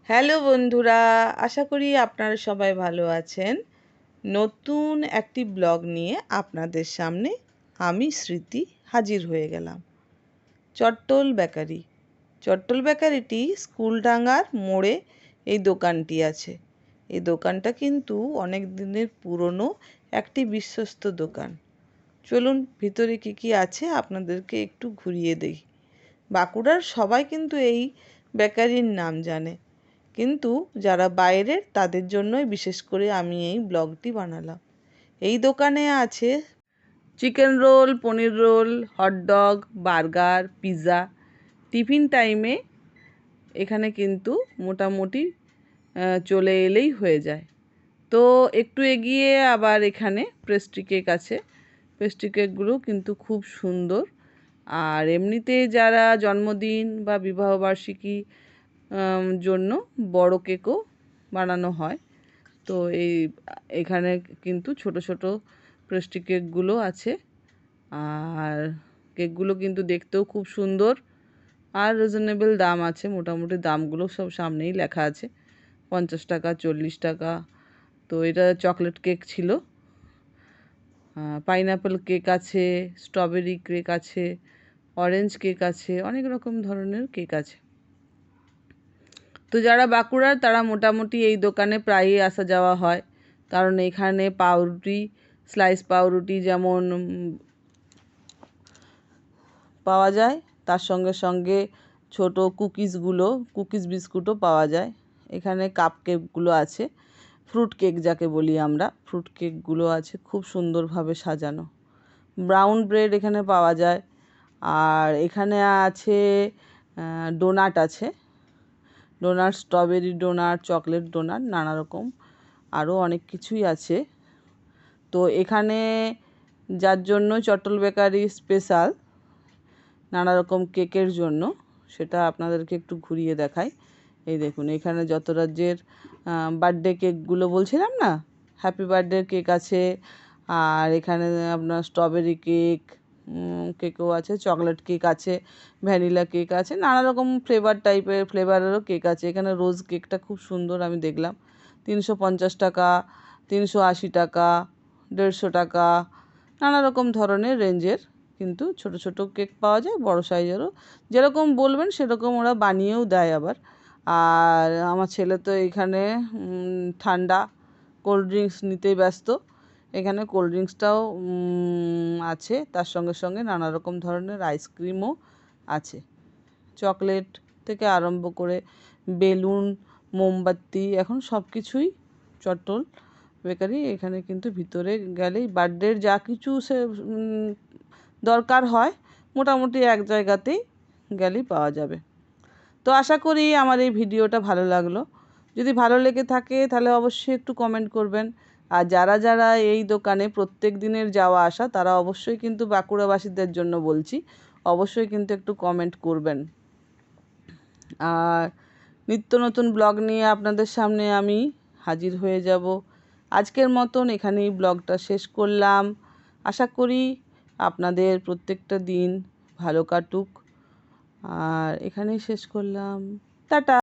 Hello বন্ধুরা, আশা করি আপনারা সবাই ভালো আছেন। নতুন একটি ব্লগ নিয়ে আপনাদের সামনে আমি স্মৃতি হাজির হয়ে গেলাম। চট্টল বেকারি। চট্টল বেকারিটি স্কুলডাঙ্গার মোড়ে এই দোকানটি আছে। এই দোকানটা কিন্তু অনেক দিনের পুরনো একটি বিশ্বস্ত দোকান। চলুন ভিতরে কি কি আছে আপনাদেরকে একটু ঘুরিয়ে দিই। বাঁকুড়ার সবাই কিন্তু এই বেকারির নাম জানে, কিন্তু যারা বাইরের তাদের জন্যই বিশেষ করে আমি এই ব্লগটি বানালাম। এই দোকানে আছে chicken roll, paneer roll, hot dog, burger, pizza. Tiffin টাইমে এখানে কিন্তু মোটামুটি চলে এলেই হয়ে যায়। তো একটু এগিয়ে আবার এখানে পেস্ট্রি কেক আছে। পেস্ট্রি কেকগুলো কিন্তু খুব সুন্দর। আর এমনিতে যারা জন্মদিন বা বিবাহবার্ষিকী জন্য বড় কেকও বানানো হয়। তো এখানে কিন্তু ছোট ছোট পেস্ট্রি কেকগুলো আছে। আর কেকগুলো কিন্তু দেখতেও খুব সুন্দর আর রিজনেবল দাম আছে। মোটামুটি দামগুলো সব সামনেই লেখা আছে, 50 টাকা, 40 টাকা। তো এটা চকলেট কেক ছিল, পাইনাপেল কেক আছে, স্ট্রবেরি কেক আছে, অরেঞ্জ কেক আছে, অনেক রকম ধরনের কেক আছে। তো যারা বাঁকুড়ার তারা মোটামুটি এই দোকানে প্রায়ই আসা যাওয়া হয়, কারণ এখানে পাউরুটি, স্লাইস পাউরুটি যেমন পাওয়া যায়, তার সঙ্গে সঙ্গে ছোট কুকিজ বিস্কুটও পাওয়া যায়। এখানে কাপ কেকগুলো আছে, ফ্রুট কেক যাকে বলি আমরা, ফ্রুট কেকগুলো আছে খুব সুন্দরভাবে সাজানো। ব্রাউন ব্রেড এখানে পাওয়া যায়। আর এখানে আছে ডোনাট আছে, donut, strawberry donut, chocolate donut, নানা রকম আরও অনেক কিছুই আছে। তো এখানে যার জন্য চট্টল বেকারি স্পেশাল নানা রকম কেকের জন্য, সেটা আপনাদেরকে একটু ঘুরিয়ে দেখাই। এই দেখুন, এখানে যত রাজ্যের বার্থডে কেকগুলো বলছিলাম না, হ্যাপি বার্থডে কেক আছে। আর এখানে আপনার স্ট্রবেরি কেকও আছে, চকলেট কেক আছে, ভ্যানিলা কেক আছে, নানা রকম ফ্লেভারেরও কেক আছে। এখানে রোজ কেকটা খুব সুন্দর আমি দেখলাম, 350 টাকা, 380 টাকা, 150 টাকা, নানা রকম ধরনের রেঞ্জের কিন্তু ছোট ছোট কেক পাওয়া যায়, বড় সাইজেরও। যেরকম বলবেন সেরকম ওরা বানিয়েও দেয় আবার। আর আমার ছেলে তো এখানে ঠান্ডা কোল্ড ড্রিঙ্কস নিতেই ব্যস্ত। এখানে কোল্ড ড্রিঙ্কসটাও আছে, তার সঙ্গে সঙ্গে নানা রকম ধরনের আইসক্রিমও আছে। চকলেট থেকে আরম্ভ করে বেলুন, মোমবাতি, এখন সব কিছুই চট্টল বেকারি। এখানে কিন্তু ভিতরে গেলেই বার্থডের যা কিছু সে দরকার হয় মোটামুটি এক জায়গাতেই গেলেই পাওয়া যাবে। তো আশা করি আমার এই ভিডিওটা ভালো লাগলো। যদি ভালো লেগে থাকে তাহলে অবশ্যই একটু কমেন্ট করবেন। আর যারা যারা এই দোকানে প্রত্যেক দিনের যাওয়া আসা, তারা অবশ্যই কিন্তু বাঁকুড়াবাসীদের জন্য বলছি, অবশ্যই কিন্তু একটু কমেন্ট করবেন। আর নিত্য নতুন ব্লগ নিয়ে আপনাদের সামনে আমি হাজির হয়ে যাব। আজকের মতন এখানেই ব্লগটা শেষ করলাম। আশা করি আপনাদের প্রত্যেকটা দিন ভালো কাটুক। আর এখানেই শেষ করলাম। টাটা।